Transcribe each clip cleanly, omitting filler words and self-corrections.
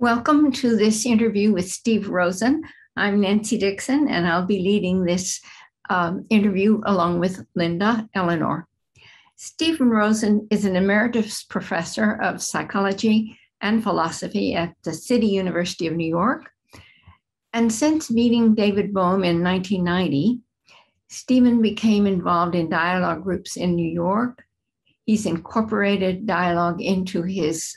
Welcome to this interview with Steve Rosen. I'm Nancy Dixon, and I'll be leading this interview along with Linda Eleanor. Stephen Rosen is an emeritus professor of psychology and philosophy at the City University of New York. And since meeting David Bohm in 1990, Stephen became involved in dialogue groups in New York. He's incorporated dialogue into his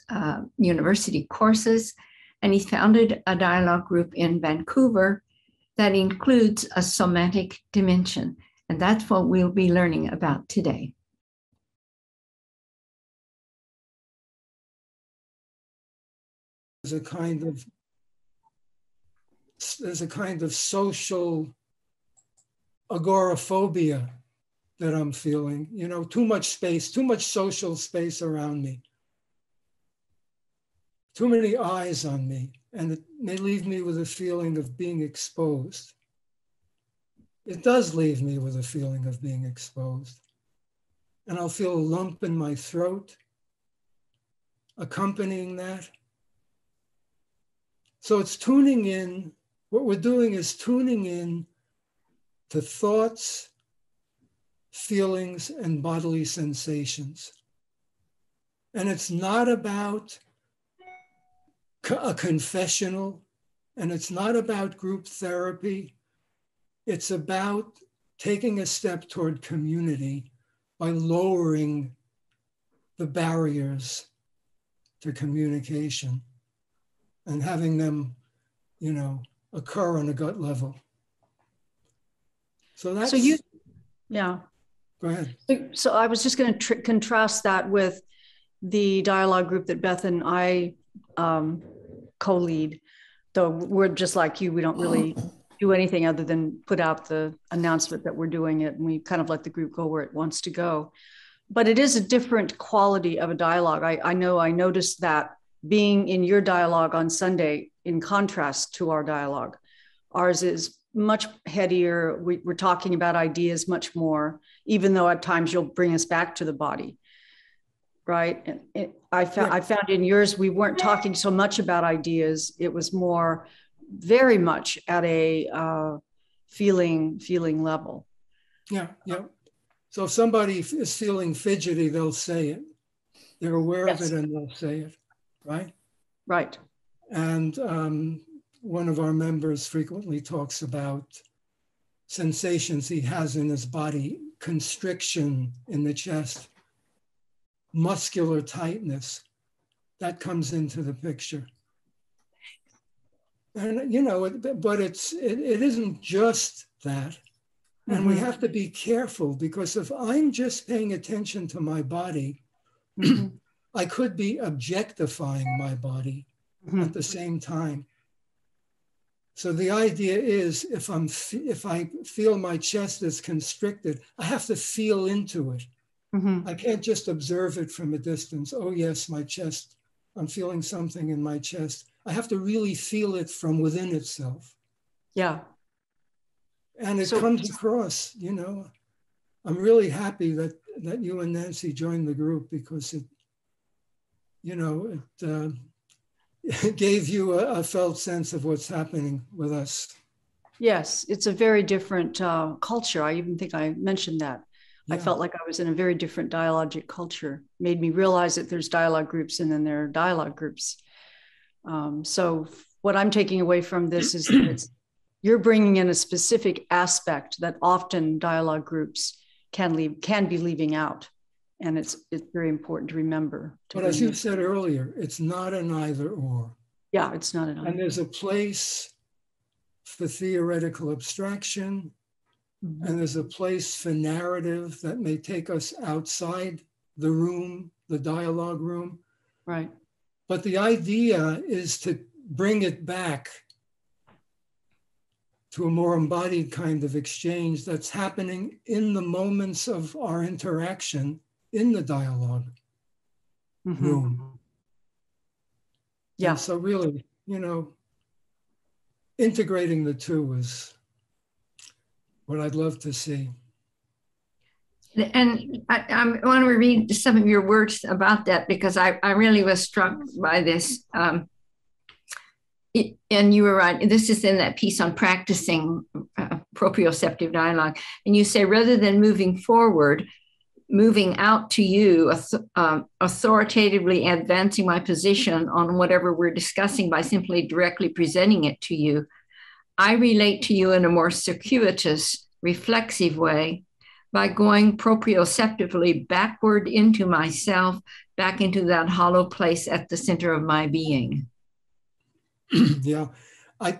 university courses, and he founded a dialogue group in Vancouver that includes a somatic dimension. And that's what we'll be learning about today. There's a kind of social agoraphobia that I'm feeling, too much space, too much social space around me, too many eyes on me, and it may leave me with a feeling of being exposed. It does leave me with a feeling of being exposed. And I'll feel a lump in my throat accompanying that. So it's tuning in. What we're doing is tuning in to thoughts, feelings, and bodily sensations. And it's not about a confessional, and it's not about group therapy. It's about taking a step toward community by lowering the barriers to communication and having them, occur on a gut level. So that's... Yeah. Go ahead. So I was just going to contrast that with the dialogue group that Beth and I co-lead. Though we're just like you, we don't really do anything other than put out the announcement that we're doing it, and we kind of let the group go where it wants to go. But it is a different quality of a dialogue. I know I noticed that being in your dialogue on Sunday, in contrast to our dialogue. Ours is much headier. We're talking about ideas much more, even though at times you'll bring us back to the body, right? And I found in yours, we weren't talking so much about ideas. It was more very much at a feeling level. Yeah. So if somebody is feeling fidgety, they'll say it. They're aware of it and they'll say it, right? Right. And one of our members frequently talks about sensations he has in his body, constriction in the chest, muscular tightness. That comes into the picture. And, but it isn't just that. And we have to be careful, because if I'm just paying attention to my body, I could be objectifying my body at the same time. So the idea is, if I feel my chest is constricted, I have to feel into it. I can't just observe it from a distance. Oh yes, my chest, I'm feeling something in my chest. I have to really feel it from within itself. Yeah. And it comes across, I'm really happy that you and Nancy joined the group, because it gave you a felt sense of what's happening with us. Yes, it's a very different culture. I even think I mentioned that. Yeah. I felt like I was in a very different dialogic culture. Made me realize that there's dialogue groups and then there are dialogue groups. So what I'm taking away from this is that you're bringing in a specific aspect that often dialogue groups can be leaving out. And it's very important to remember. But as you said earlier, it's not an either or. Yeah, it's not an either. And there's a place for theoretical abstraction, and there's a place for narrative that may take us outside the room, the dialogue room. Right. But the idea is to bring it back to a more embodied kind of exchange that's happening in the moments of our interaction in the dialogue room. Yeah. And so really, integrating the two is what I'd love to see. And I want to read some of your words about that, because I really was struck by this. and you were right. This is in that piece on practicing proprioceptive dialogue. And you say, rather than moving forward, moving out to you, authoritatively advancing my position on whatever we're discussing by simply directly presenting it to you, I relate to you in a more circuitous, reflexive way by going proprioceptively backward into myself, back into that hollow place at the center of my being. Yeah.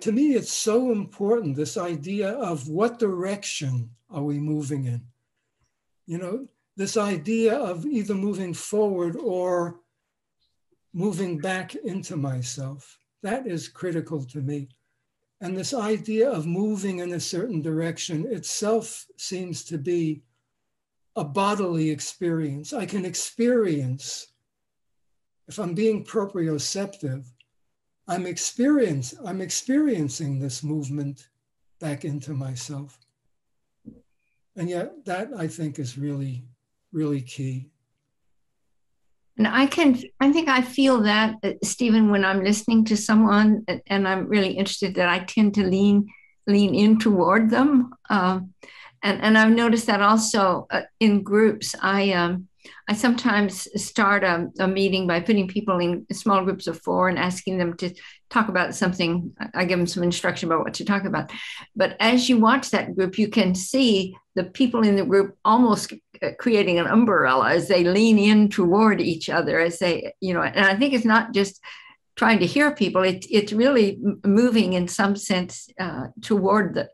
To me, it's so important, this idea of what direction are we moving in? You know, this idea of either moving forward or moving back into myself. That is critical to me. And this idea of moving in a certain direction itself seems to be a bodily experience. I can experience, if I'm being proprioceptive, I'm experiencing this movement back into myself. And yet that, I think, is really, really key. And I think I feel that, Stephen, when I'm listening to someone and I'm really interested, that I tend to lean in toward them. And I've noticed that also in groups. I sometimes start a meeting by putting people in small groups of 4 and asking them to talk about something. I give them some instruction about what to talk about. But as you watch that group, you can see the people in the group almost creating an umbrella as they lean in toward each other, as they, and I think it's not just trying to hear people, it's really moving in some sense toward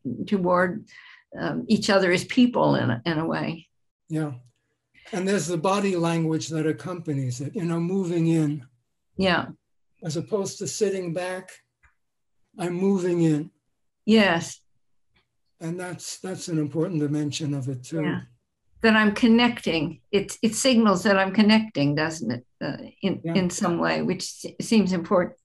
each other as people in a way. Yeah. And there's the body language that accompanies it, moving in. Yeah. As opposed to sitting back, I'm moving in. Yes. And that's an important dimension of it too. Yeah. That I'm connecting. It signals that I'm connecting, doesn't it? In some way, which seems important.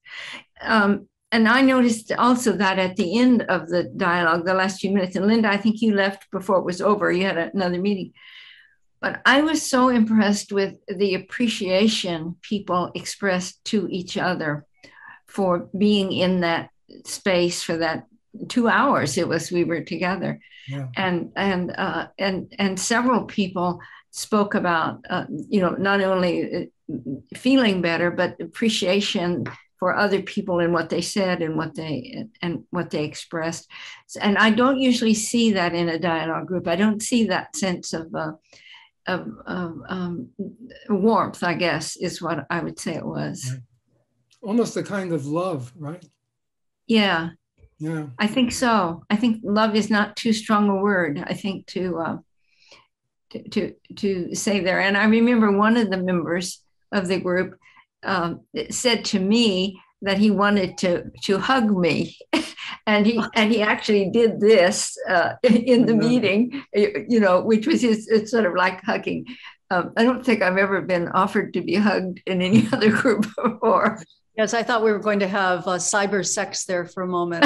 And I noticed also that at the end of the dialogue, the last few minutes, and Linda, I think you left before it was over. You had another meeting. But I was so impressed with the appreciation people expressed to each other for being in that space for that 2 hours. We were together, yeah. And several people spoke about not only feeling better, but appreciation for other people and what they said and what they expressed. And I don't usually see that in a dialogue group. I don't see that sense of warmth, I guess, is what I would say it was. Right. Almost a kind of love, right? Yeah. Yeah. I think so. I think love is not too strong a word, I think, to say there. And I remember one of the members of the group said to me that he wanted to hug me. And he actually did this in the meeting, which was it's sort of like hugging. I don't think I've ever been offered to be hugged in any other group before. Yes, I thought we were going to have cyber sex there for a moment.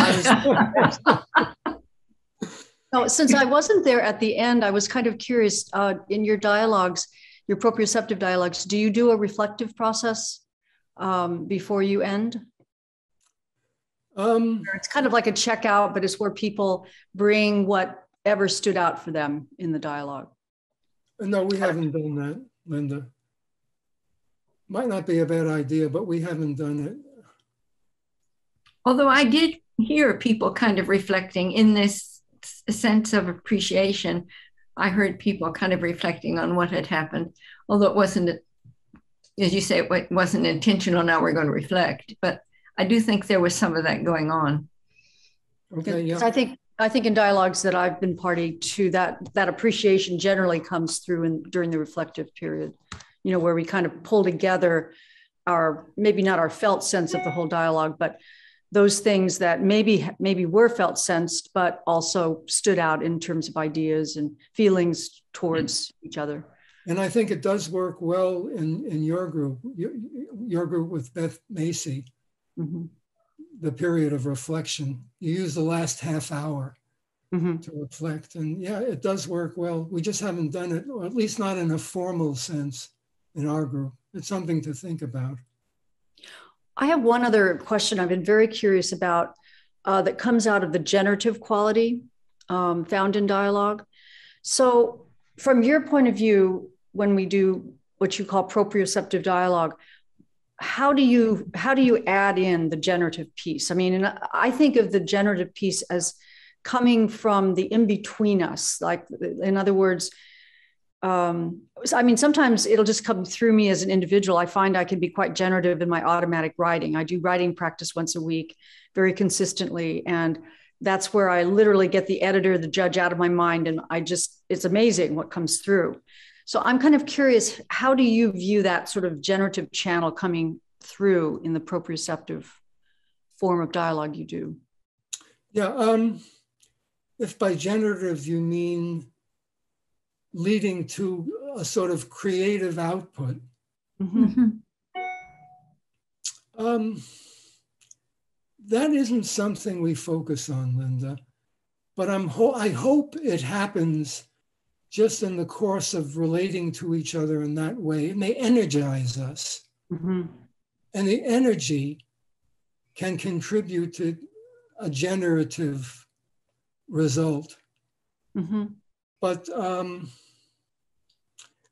So, since I wasn't there at the end, I was kind of curious, in your dialogues, your proprioceptive dialogues, do you do a reflective process before you end? It's kind of like a checkout, but it's where people bring whatever stood out for them in the dialogue. No, we haven't done that, Linda. Might not be a bad idea, but we haven't done it. Although I did hear people kind of reflecting in this sense of appreciation. I heard people kind of reflecting on what had happened, although it wasn't, as you say, it wasn't intentional. Now we're going to reflect, but I do think there was some of that going on. Okay, yeah. I think in dialogues that I've been party to, that appreciation generally comes through during the reflective period, where we kind of pull together maybe not our felt sense of the whole dialogue, but those things that maybe were felt sensed, but also stood out in terms of ideas and feelings towards each other. And I think it does work well in your group with Beth Macy. Mm-hmm. The period of reflection. You use the last half hour to reflect. And yeah, it does work well. We just haven't done it, or at least not in a formal sense in our group. It's something to think about. I have one other question I've been very curious about that comes out of the generative quality found in dialogue. So from your point of view, when we do what you call proprioceptive dialogue, how do you add in the generative piece? I mean, and I think of the generative piece as coming from the in-between us. Like, in other words, I mean, sometimes it'll just come through me as an individual. I find I can be quite generative in my automatic writing. I do writing practice once a week, very consistently. And that's where I literally get the editor, the judge out of my mind. And it's amazing what comes through. So I'm kind of curious, how do you view that sort of generative channel coming through in the proprioceptive form of dialogue you do? Yeah, if by generative you mean leading to a sort of creative output. Mm-hmm. That isn't something we focus on, Linda, but I hope it happens just in the course of relating to each other in that way. It may energize us. Mm-hmm. And the energy can contribute to a generative result. Mm-hmm. But,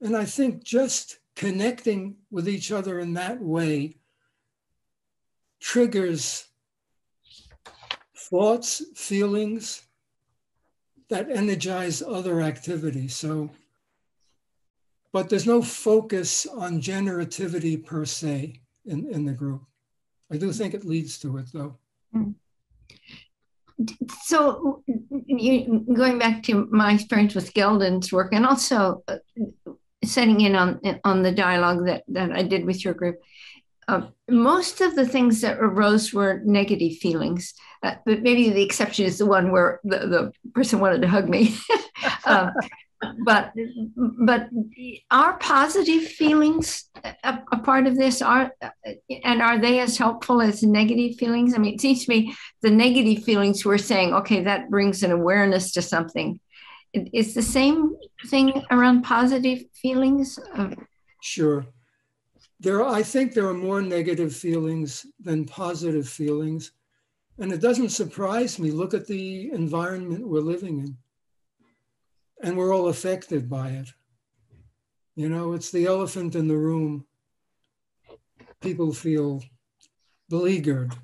and I think just connecting with each other in that way triggers thoughts, feelings that energize other activities. So, but there's no focus on generativity per se in the group. I do think it leads to it, though. So, going back to my experience with Gelden's work, and also setting in on the dialogue that I did with your group, most of the things that arose were negative feelings. But maybe the exception is the one where the person wanted to hug me. But are positive feelings a part of this? Are they as helpful as negative feelings? I mean, it seems to me the negative feelings we're saying, okay, that brings an awareness to something. Is the same thing around positive feelings? Sure. I think there are more negative feelings than positive feelings. And it doesn't surprise me. Look at the environment we're living in. And we're all affected by it. You know, it's the elephant in the room. People feel beleaguered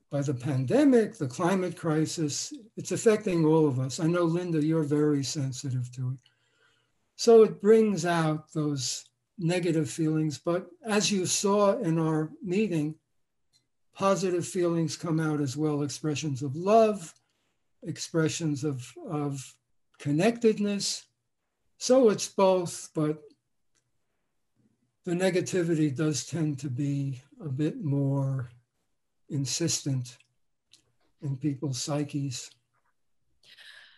by the pandemic, the climate crisis. It's affecting all of us. I know, Linda, you're very sensitive to it. So it brings out those negative feelings. But as you saw in our meeting, positive feelings come out as well. Expressions of love, expressions of connectedness. So it's both, but the negativity does tend to be a bit more insistent in people's psyches.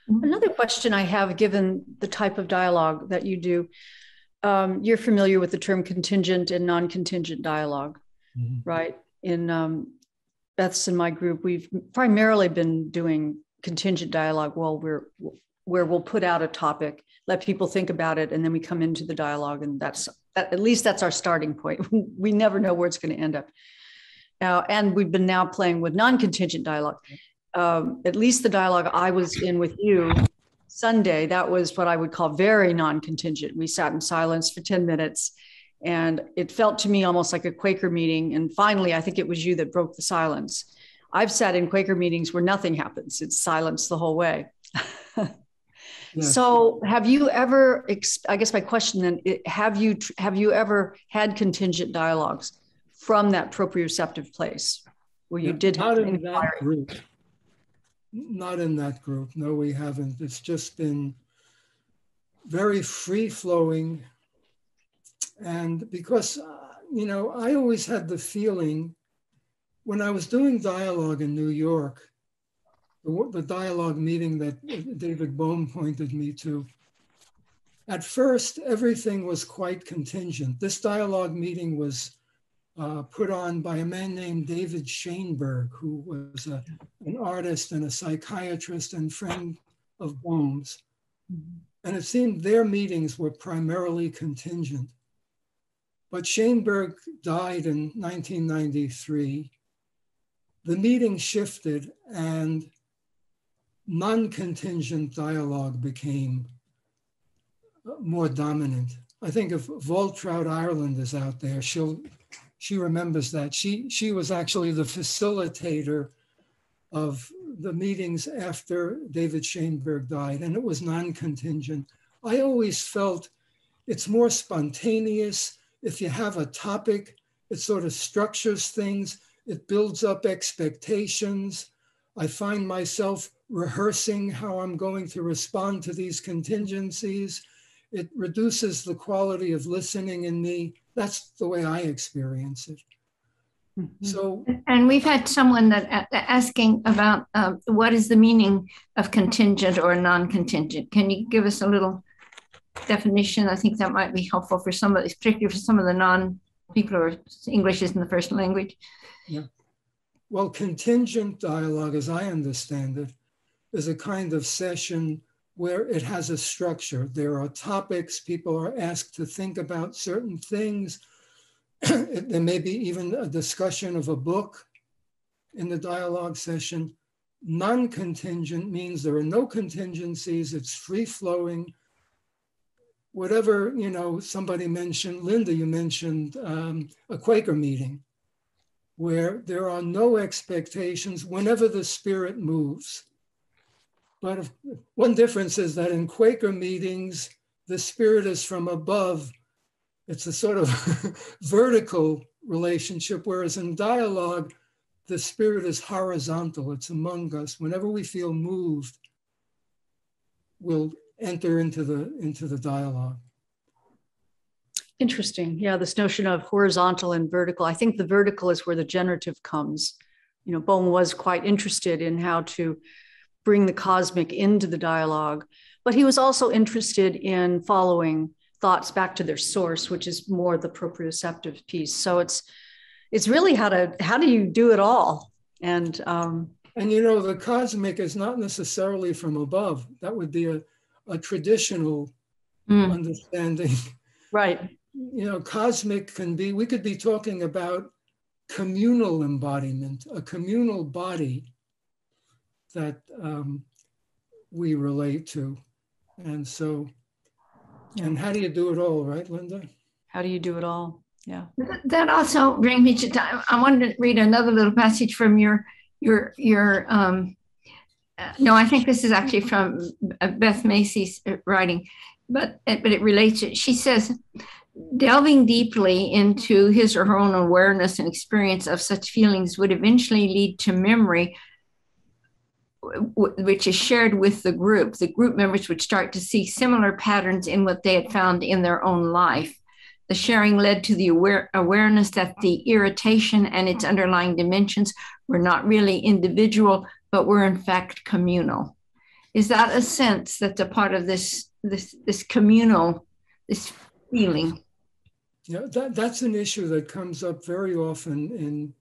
Another question I have, given the type of dialogue that you do, you're familiar with the term contingent and non-contingent dialogue, right? In Beth's and my group, we've primarily been doing contingent dialogue where we'll put out a topic, let people think about it, and then we come into the dialogue, and at least that's our starting point. We never know where it's going to end up. And we've been now playing with non-contingent dialogue. At least the dialogue I was in with you Sunday, that was what I would call very non-contingent. We sat in silence for 10 minutes, and it felt to me almost like a Quaker meeting. And finally, I think it was you that broke the silence. I've sat in Quaker meetings where nothing happens. It's silence the whole way. Yes. So have you ever, I guess my question then, have you ever had contingent dialogues from that proprioceptive place where you did not have in that group? Not in that group. No, we haven't. It's just been very free-flowing. And because, you know, I always had the feeling when I was doing dialogue in New York, the dialogue meeting that David Bohm pointed me to, at first, everything was quite contingent. This dialogue meeting was put on by a man named David Shainberg, who was an artist and a psychiatrist and friend of Bohm's. And it seemed their meetings were primarily contingent. But Shainberg died in 1993. The meeting shifted and non-contingent dialogue became more dominant. I think if Voltrout Ireland is out there, she remembers that. She was actually the facilitator of the meetings after David Shainberg died, and it was non-contingent. I always felt it's more spontaneous. If you have a topic, it sort of structures things. It builds up expectations. I find myself rehearsing how I'm going to respond to these contingencies. It reduces the quality of listening in me. That's the way I experience it. Mm-hmm. So, and we've had someone that asking about what is the meaning of contingent or non-contingent. Can you give us a little definition? I think that might be helpful for some of, particularly for some of the non-people who are English isn't the first language. Yeah. Well, contingent dialogue, as I understand it, is a kind of session where it has a structure. There are topics, people are asked to think about certain things. There may be even a discussion of a book in the dialogue session. Non-contingent means there are no contingencies, it's free-flowing. Whatever, somebody mentioned, Linda, you mentioned a Quaker meeting, where there are no expectations whenever the spirit moves. But one difference is that in Quaker meetings, the spirit is from above. It's a sort of vertical relationship, whereas in dialogue, the spirit is horizontal. It's among us. Whenever we feel moved, we'll enter into the dialogue. Interesting. Yeah, this notion of horizontal and vertical. I think the vertical is where the generative comes. Bohm was quite interested in how to bring the cosmic into the dialogue, but he was also interested in following thoughts back to their source, which is more the proprioceptive piece. So it's really how do you do it all? And the cosmic is not necessarily from above. That would be a traditional understanding. Right. Cosmic we could be talking about communal embodiment, a communal body that we relate to. And so, and how do you do it all, right, Linda? How do you do it all? Yeah. That also brings me to time. I wanted to read another little passage from your no, I think this is actually from Beth Macy's writing, but it relates to, she says, delving deeply into his or her own awareness and experience of such feelings would eventually lead to memory, which is shared with the group. The group members would start to see similar patterns in what they had found in their own life. The sharing led to the awareness that the irritation and its underlying dimensions were not really individual, but were in fact communal. Is that a sense that's a part of this communal, this feeling? Yeah, that's an issue that comes up very often in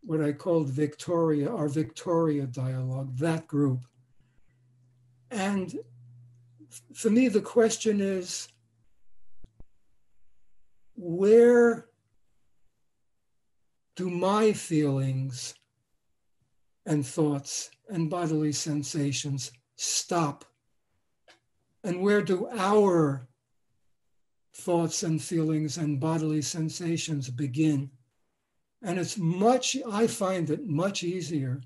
what I called our Victoria dialogue, that group. And for me, the question is, where do my feelings and thoughts and bodily sensations stop? And where do our thoughts and feelings and bodily sensations begin? And I find it much easier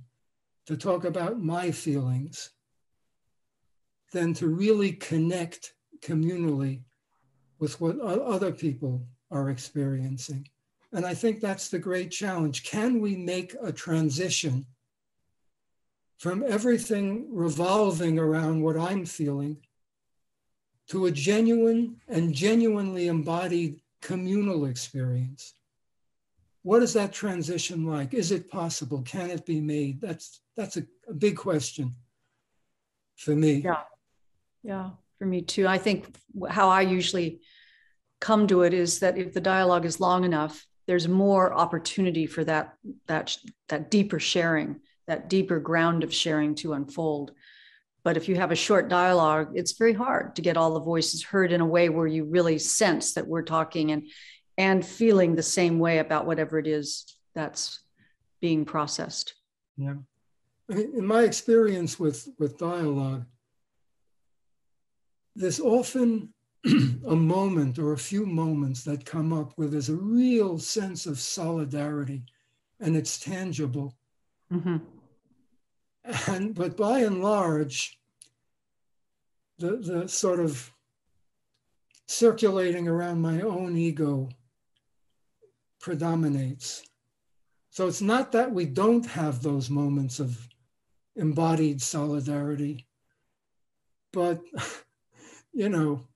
to talk about my feelings than to really connect communally with what other people are experiencing. And I think that's the great challenge. Can we make a transition from everything revolving around what I'm feeling to a genuine and genuinely embodied communal experience? What is that transition like? Is it possible? Can it be made? That's a big question for me. Yeah, for me too. I think how I usually come to it is that if the dialogue is long enough, there's more opportunity for that deeper sharing, that deeper ground of sharing to unfold. But if you have a short dialogue, it's very hard to get all the voices heard in a way where you really sense that we're talking and feeling the same way about whatever it is that's being processed. Yeah. I mean, in my experience with dialogue, there's often a moment or a few moments that come up where there's a real sense of solidarity and it's tangible. Mm-hmm. But by and large, the sort of circulating around my own ego predominates. So it's not that we don't have those moments of embodied solidarity, but, you know,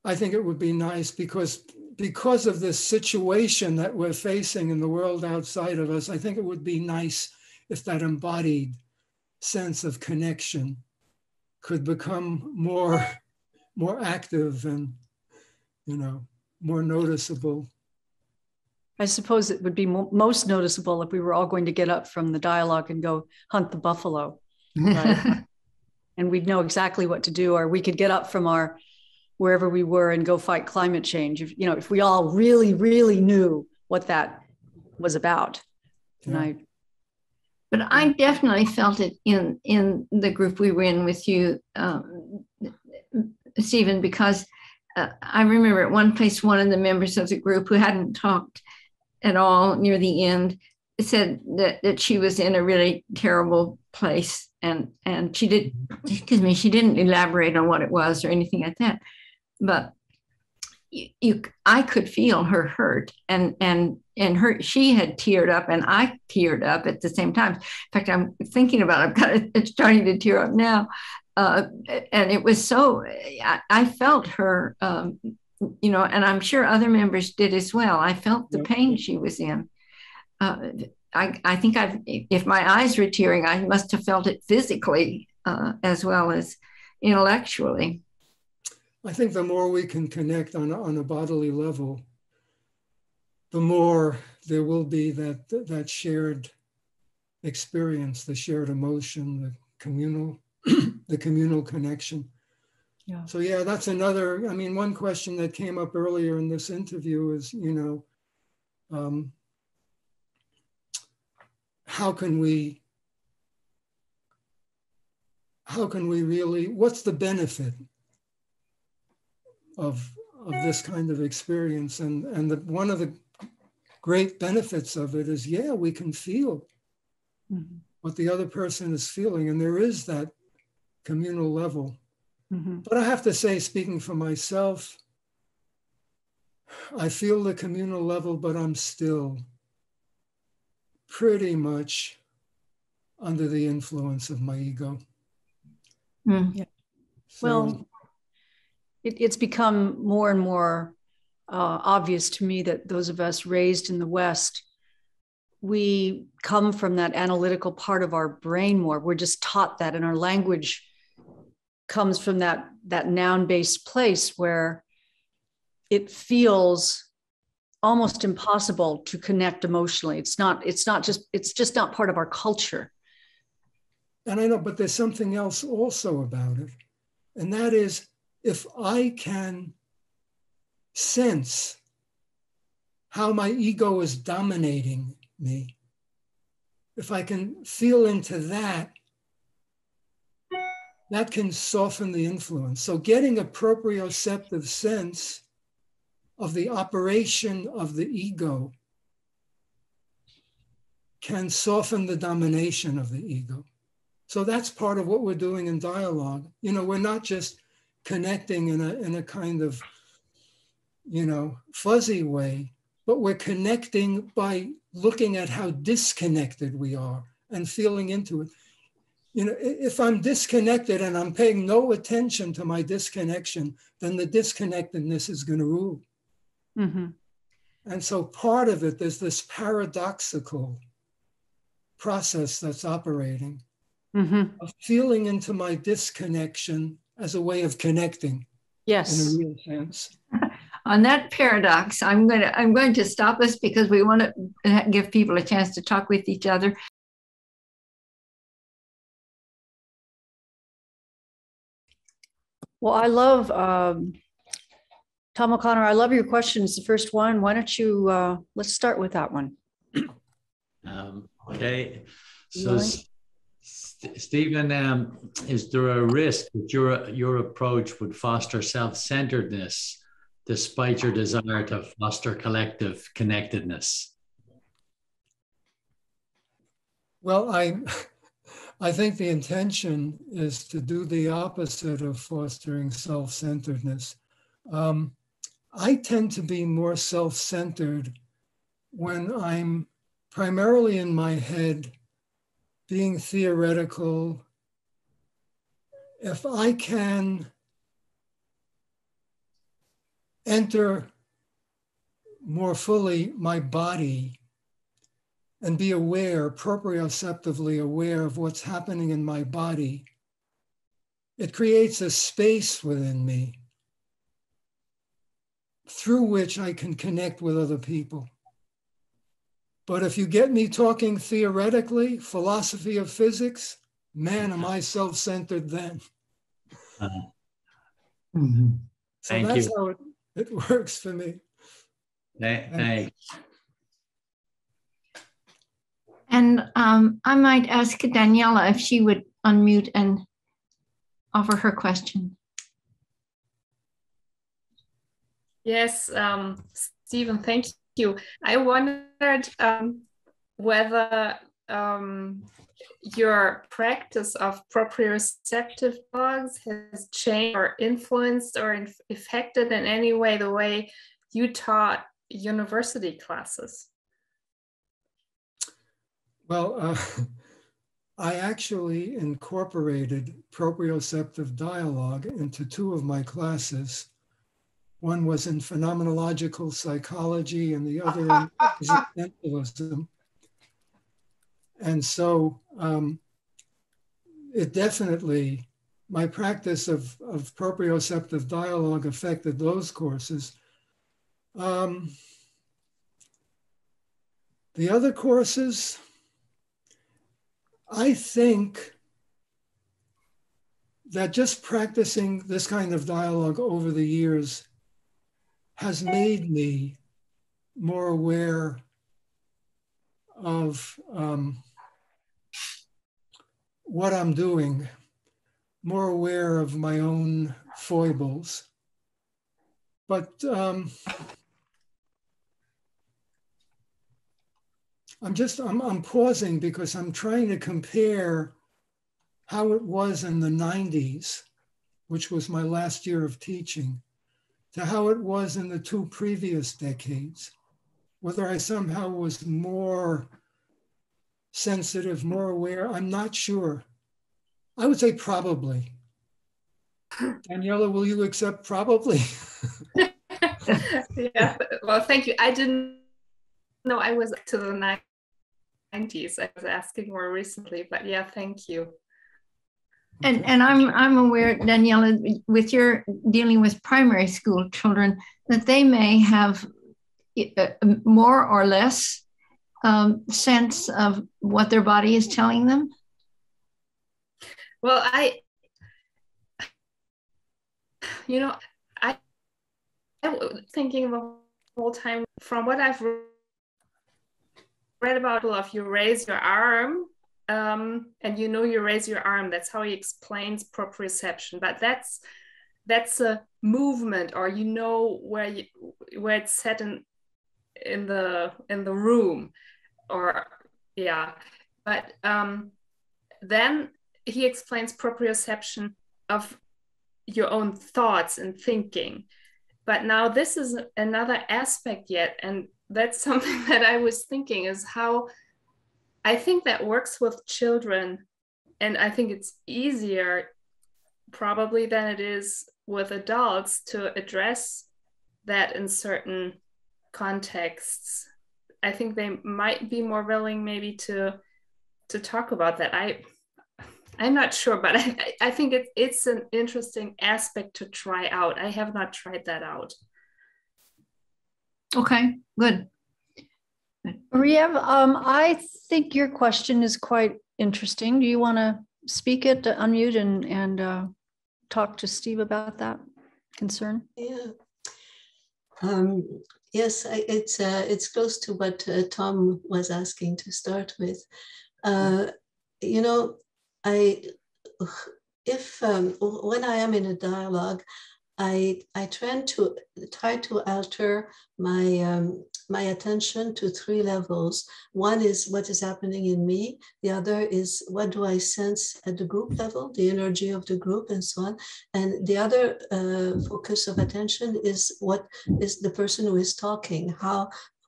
I think it would be nice because of this situation that we're facing in the world outside of us, I think it would be nice if that embodied sense of connection could become more active and, you know, more noticeable. I suppose it would be most noticeable if we were all going to get up from the dialogue and go hunt the buffalo, right? And we'd know exactly what to do, or we could get up from our wherever we were and go fight climate change. If we all really, really knew what that was about. Yeah. But I definitely felt it in the group we were in with you, Stephen, because I remember at one place, one of the members of the group who hadn't talked at all near the end said that she was in a really terrible place, and she didn't elaborate on what it was or anything like that, but I could feel her hurt, and she had teared up, and I teared up at the same time. In fact, I'm thinking about it's starting to tear up now, and it was so. I felt her, and I'm sure other members did as well. I felt the pain she was in. I think if my eyes were tearing, I must have felt it physically as well as intellectually. I think the more we can connect on a bodily level, the more there will be that shared experience, the shared emotion, the communal connection. Yeah. So yeah, that's another. I mean, one question that came up earlier in this interview is, how can we really? What's the benefit of this kind of experience? And one of the great benefits of it is, we can feel mm-hmm. what the other person is feeling, and there is that communal level. Mm-hmm. But I have to say, speaking for myself, I feel the communal level, but I'm still pretty much under the influence of my ego. Yeah. So, well, it's become more and more obvious to me that those of us raised in the West, we come from that analytical part of our brain more. We're just taught that, and our language comes from that noun-based place where it feels almost impossible to connect emotionally. It's just not part of our culture. And I know, but there's something else also about it. And that is, if I can sense how my ego is dominating me, if I can feel into that can soften the influence. So getting a proprioceptive sense of the operation of the ego can soften the domination of the ego. So that's part of what we're doing in dialogue. We're not just connecting in a kind of, fuzzy way, but we're connecting by looking at how disconnected we are and feeling into it. If I'm disconnected and I'm paying no attention to my disconnection, then the disconnectedness is going to rule. Mm-hmm. And so part of it, there's this paradoxical process that's operating, mm-hmm. of feeling into my disconnection as a way of connecting. Yes. In a real sense. On that paradox, I'm going to stop us because we want to give people a chance to talk with each other. Well, I love Tom O'Connor, I love your question. It's the first one. Why don't you, let's start with that one. Okay. So, Stephen, is there a risk that your approach would foster self-centeredness despite your desire to foster collective connectedness? Well, I think the intention is to do the opposite of fostering self-centeredness. I tend to be more self-centered when I'm primarily in my head, being theoretical. If I can enter more fully my body and be aware, proprioceptively aware of what's happening in my body, it creates a space within me through which I can connect with other people. But if you get me talking theoretically, philosophy of physics, man, am I self-centered then. So Thank that's you. how it works for me. Thanks. And I might ask Daniela if she would unmute and offer her question. Yes, Stephen, thank you. I wondered whether your practice of proprioceptive dialogues has changed or influenced or affected in any way the way you taught university classes. Well, I actually incorporated proprioceptive dialogue into 2 of my classes. One was in phenomenological psychology and the other in existentialism. And so it definitely, my practice of proprioceptive dialogue affected those courses. The other courses, I think that just practicing this kind of dialogue over the years has made me more aware of what I'm doing, more aware of my own foibles. But I'm pausing because I'm trying to compare how it was in the 90s, which was my last year of teaching, to how it was in the 2 previous decades. Whether I somehow was more sensitive, more aware, I'm not sure. I would say probably. Daniela, will you accept probably? Yeah, well, thank you. I didn't know I was to the 90s. I was asking more recently, but yeah, thank you. And I'm aware, Daniela, with your dealing with primary school children, that they may have more or less sense of what their body is telling them. Well, I thinking the whole time from what I've read about, if you raise your arm, and you raise your arm, that's how he explains proprioception. But that's a movement, or where it's set in the room, or yeah. But then he explains proprioception of your own thoughts and thinking. But now this is another aspect yet, and that's something that I was thinking is how I think that works with children, and I think it's easier probably than it is with adults to address that in certain contexts. I think they might be more willing maybe to talk about that. I'm not sure, but I think it's an interesting aspect to try out. I have not tried that out. Okay, good. Maria, I think your question is quite interesting. Do you want to speak it, unmute, and talk to Steve about that concern? Yeah. Yes, it's close to what Tom was asking to start with. You know, when I am in a dialogue, I try to alter my attention to three levels. One is what is happening in me. The other is what do I sense at the group level, the energy of the group, and so on. And the other focus of attention is what is the person who is talking.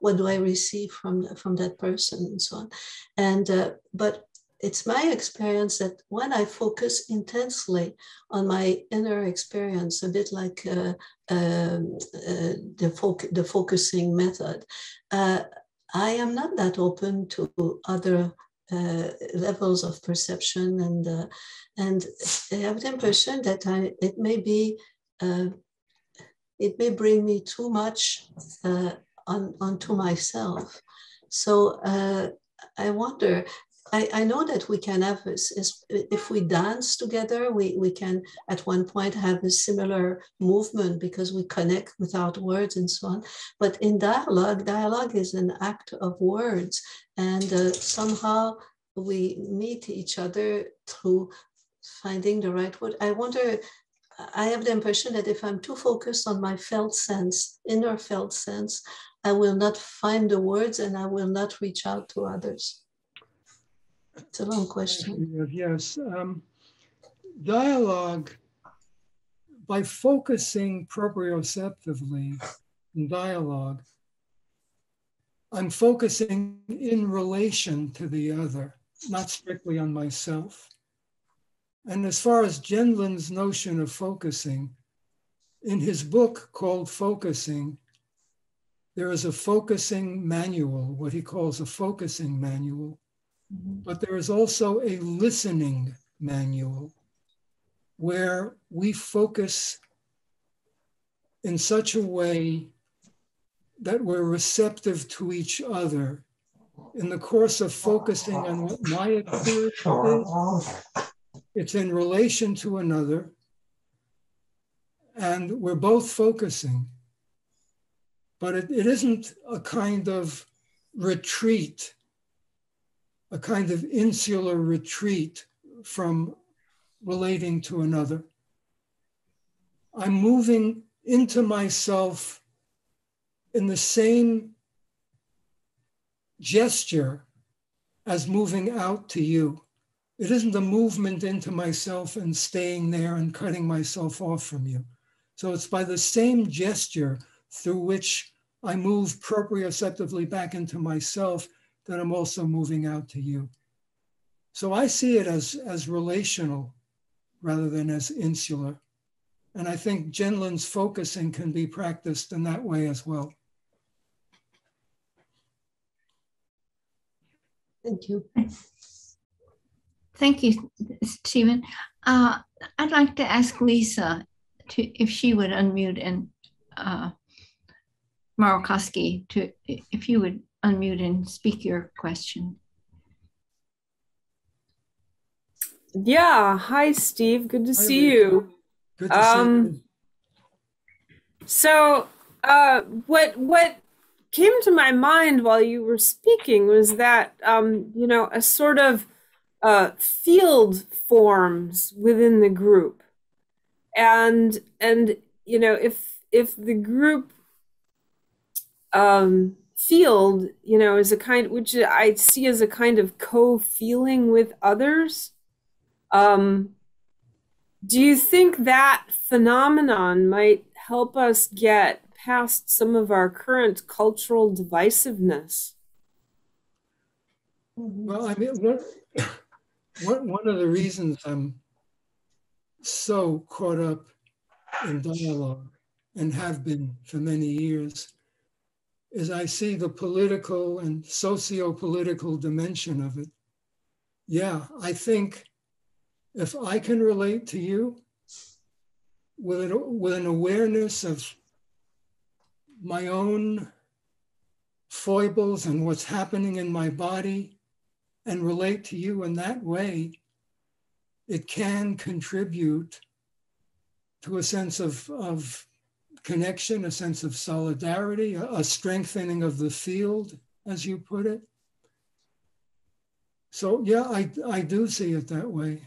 What do I receive from that person, and so on. And but it's my experience that when I focus intensely on my inner experience, a bit like the focusing method, I am not that open to other levels of perception, and I have the impression that it may bring me too much onto myself. So I wonder. I know that we can have, if we dance together, we can at one point have a similar movement because we connect without words and so on. But in dialogue is an act of words, and somehow we meet each other through finding the right word. I wonder, I have the impression that if I'm too focused on my felt sense, inner felt sense, I will not find the words and I will not reach out to others. It's a long question. Yes. Dialogue, by focusing proprioceptively in dialogue, I'm focusing in relation to the other, not strictly on myself. And as far as Genlin's notion of focusing, in his book called Focusing, there is a focusing manual, what he calls a focusing manual. But there is also a listening manual where we focus in such a way that we're receptive to each other. In the course of focusing on what my experience is, it's in relation to another, and we're both focusing. But it isn't a kind of retreat, a kind of insular retreat from relating to another. I'm moving into myself in the same gesture as moving out to you. It isn't a movement into myself and staying there and cutting myself off from you. So it's by the same gesture through which I move proprioceptively back into myself that I'm also moving out to you. So I see it as relational rather than as insular. And I think Genlin's focusing can be practiced in that way as well. Thank you. Thank you, Stephen. I'd like to ask Lisa if she would unmute, and Marokowski, if you would unmute and speak your question. Yeah. Hi, Steve. Good to see you. Good to see you. So what came to my mind while you were speaking was that, a sort of field forms within the group. And if the group field, is a kind, which I see as a kind of co-feeling with others. Do you think that phenomenon might help us get past some of our current cultural divisiveness? Well, I mean, one of the reasons I'm so caught up in dialogue and have been for many years is I see the political and socio-political dimension of it. Yeah, I think if I can relate to you with an awareness of my own foibles and what's happening in my body, and relate to you in that way, it can contribute to a sense of connection, a sense of solidarity, a strengthening of the field, as you put it. So yeah, I do see it that way.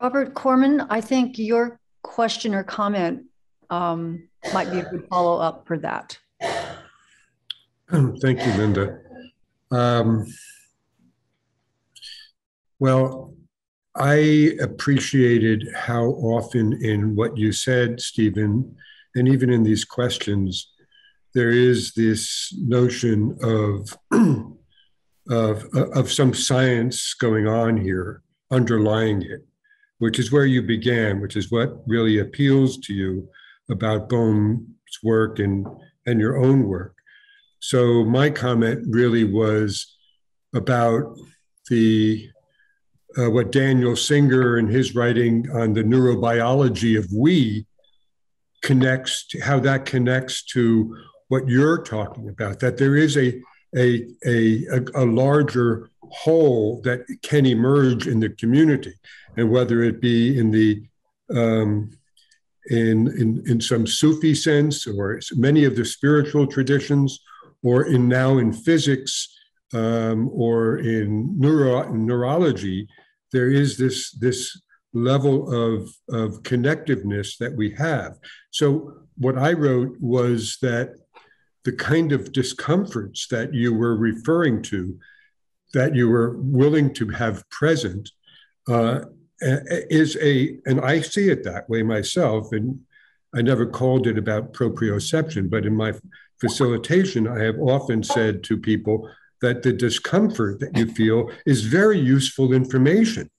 Robert Corman, I think your question or comment might be a good follow-up for that. Thank you, Linda. Well, I appreciated how often in what you said, Stephen, and even in these questions, there is this notion of some science going on here underlying it, which is where you began, which is what really appeals to you about Boehm's work and your own work. So my comment really was about the what Daniel Singer in his writing on the neurobiology of we connects to how that connects to what you're talking about, that there is a larger whole that can emerge in the community, and whether it be in the in some Sufi sense, or many of the spiritual traditions, or now in physics, or in neurology, there is this level of connectiveness that we have. So what I wrote was that the kind of discomforts that you were referring to, that you were willing to have present, and I see it that way myself, and I never called it about proprioception, but in my facilitation, I have often said to people that the discomfort that you feel is very useful information.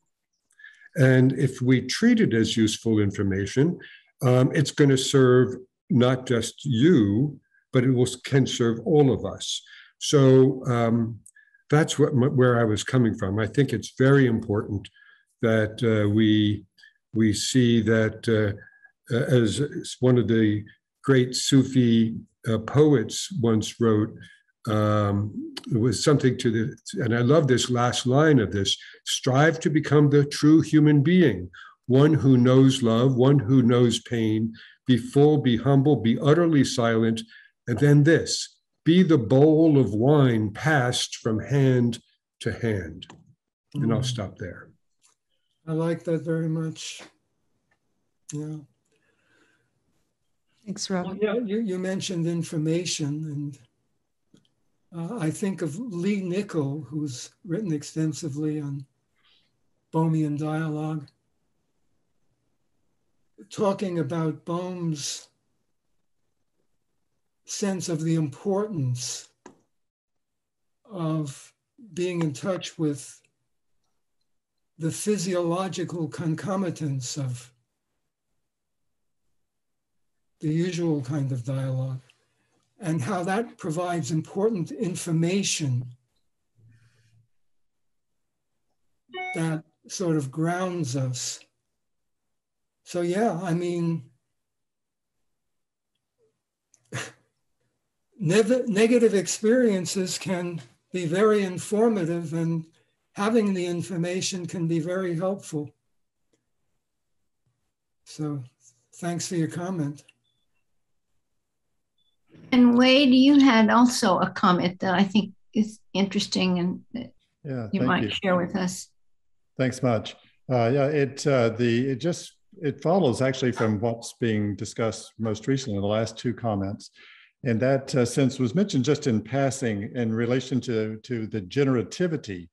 And if we treat it as useful information, it's going to serve not just you, but it can serve all of us. So that's where I was coming from. I think it's very important that we see that as one of the great Sufi poets once wrote, it was something to the, and I love this last line of this: strive to become the true human being, one who knows love, one who knows pain, be full, be humble, be utterly silent, and then this: be the bowl of wine passed from hand to hand. And I'll stop there. I like that very much. Yeah. Thanks, Rob. Yeah, you mentioned information, and I think of Lee Nichol, who's written extensively on Boehmian dialogue, talking about Boehm's sense of the importance of being in touch with the physiological concomitants of the usual kind of dialogue, and how that provides important information that sort of grounds us. So yeah, I mean, negative experiences can be very informative, and having the information can be very helpful. So thanks for your comment. And Wade, you had also a comment that I think is interesting and that you might share with us. Thanks much. Yeah, it follows actually from what's being discussed most recently in the last two comments. And that sense was mentioned just in passing in relation to the generativity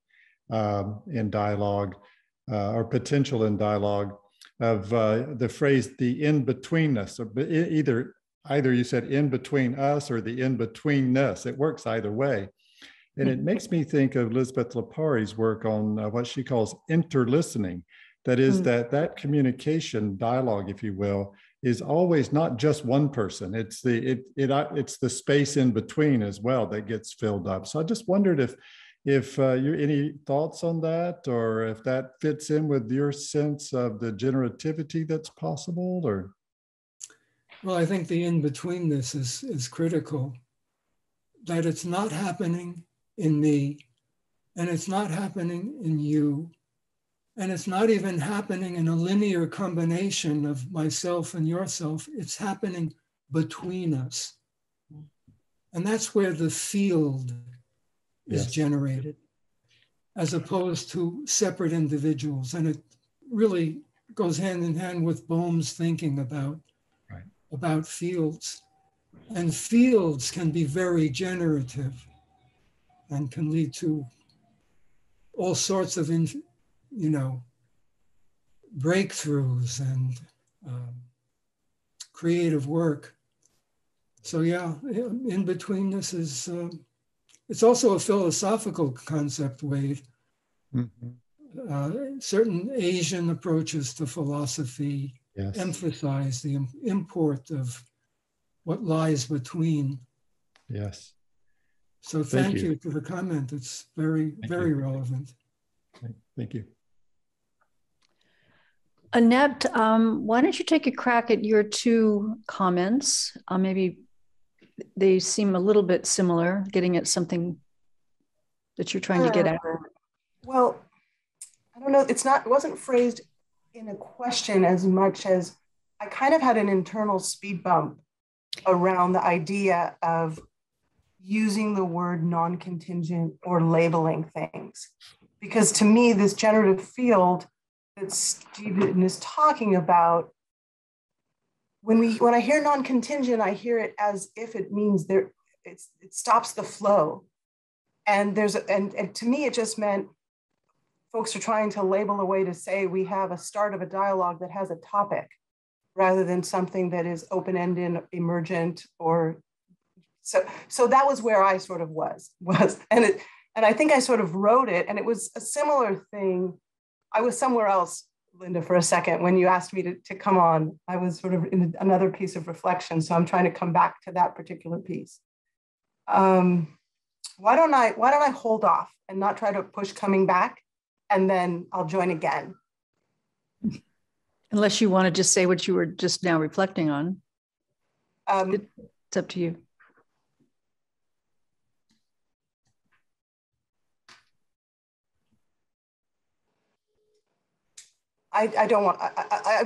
in dialogue, or potential in dialogue, of the phrase the in-betweenness, or either you said in between us or the in-betweenness. It works either way. And it makes me think of Elizabeth Lapari's work on what she calls interlistening. That is, that communication dialogue, if you will, is always not just one person. It's the space in between as well that gets filled up. So I just wondered if you any thoughts on that, or if that fits in with your sense of the generativity that's possible, or? Well, I think the in-betweenness is critical, that it's not happening in me, and it's not happening in you, And it's not even happening in a linear combination of myself and yourself. It's happening between us. And that's where the field is generated, as opposed to separate individuals. And it really goes hand in hand with Boehm's thinking about fields. And fields can be very generative and can lead to all sorts of, breakthroughs and creative work. So yeah, in betweenness is, it's also a philosophical concept, Wade. Mm-hmm. Certain Asian approaches to philosophy emphasize the import of what lies between. Yes. So thank you for the comment. It's very, very relevant. Thank you. Annette, why don't you take a crack at your two comments? Maybe they seem a little bit similar, getting at something that you're trying to get at. Well, I don't know. It wasn't phrased in a question as much as I kind of had an internal speed bump around the idea of using the word non-contingent or labeling things. Because to me, this generative field that Stephen is talking about, when I hear non-contingent, I hear it as if it means it stops the flow. And and to me, it just meant folks are trying to label a way to say we have a start of a dialogue that has a topic rather than something that is open-ended, emergent, or so that was where I sort of was. And I think I sort of wrote it, and it was a similar thing. I was somewhere else, Linda, for a second when you asked me to come on. I was sort of in another piece of reflection, so I'm trying to come back to that particular piece. Why don't I hold off and not try to push coming back, and then I'll join again. Unless you want to just say what you were just now reflecting on. It's up to you. I don't want.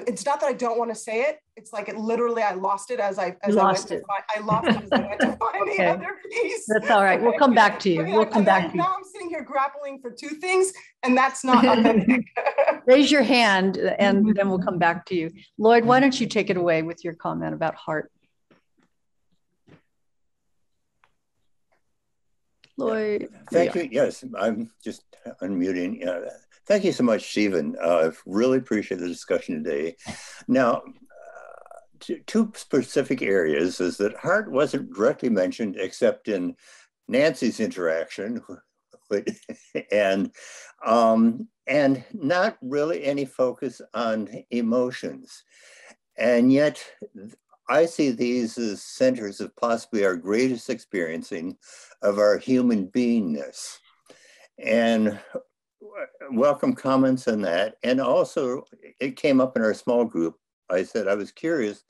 It's not that I don't want to say it. It's like it literally. I lost it as I went to find the other piece. That's all right. We'll come back to you. We'll come back to you. Now I'm sitting here grappling for two things, and that's not authentic. Raise your hand, and then we'll come back to you. Lloyd, why don't you take it away with your comment about heart? Lloyd. Thank you. Yes, I'm just unmuting. Thank you so much, Stephen. I really appreciate the discussion today. Now, two specific areas is that heart wasn't directly mentioned except in Nancy's interaction, and not really any focus on emotions. And yet, I see these as centers of possibly our greatest experiencing of our human beingness. And welcome comments on that. And also, it came up in our small group. I said I was curious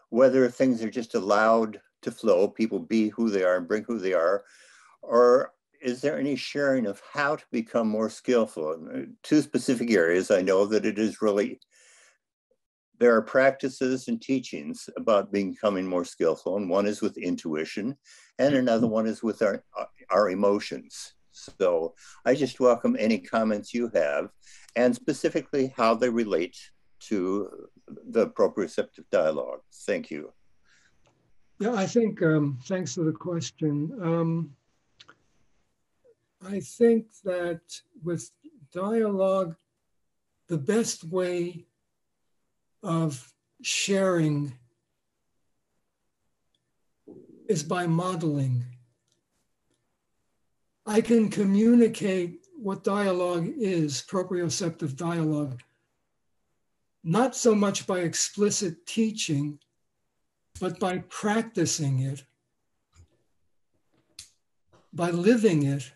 whether things are just allowed to flow, people be who they are and bring who they are, or is there any sharing of how to become more skillful? In two specific areas, I know that it is really, there are practices and teachings about becoming more skillful, and one is with intuition, and another one is with our emotions. So I just welcome any comments you have, and specifically how they relate to the proprioceptive dialogue. Thank you. Yeah, I think, thanks for the question. I think that with dialogue, the best way of sharing is by modeling. I can communicate what dialogue is, proprioceptive dialogue, not so much by explicit teaching, but by practicing it, by living it.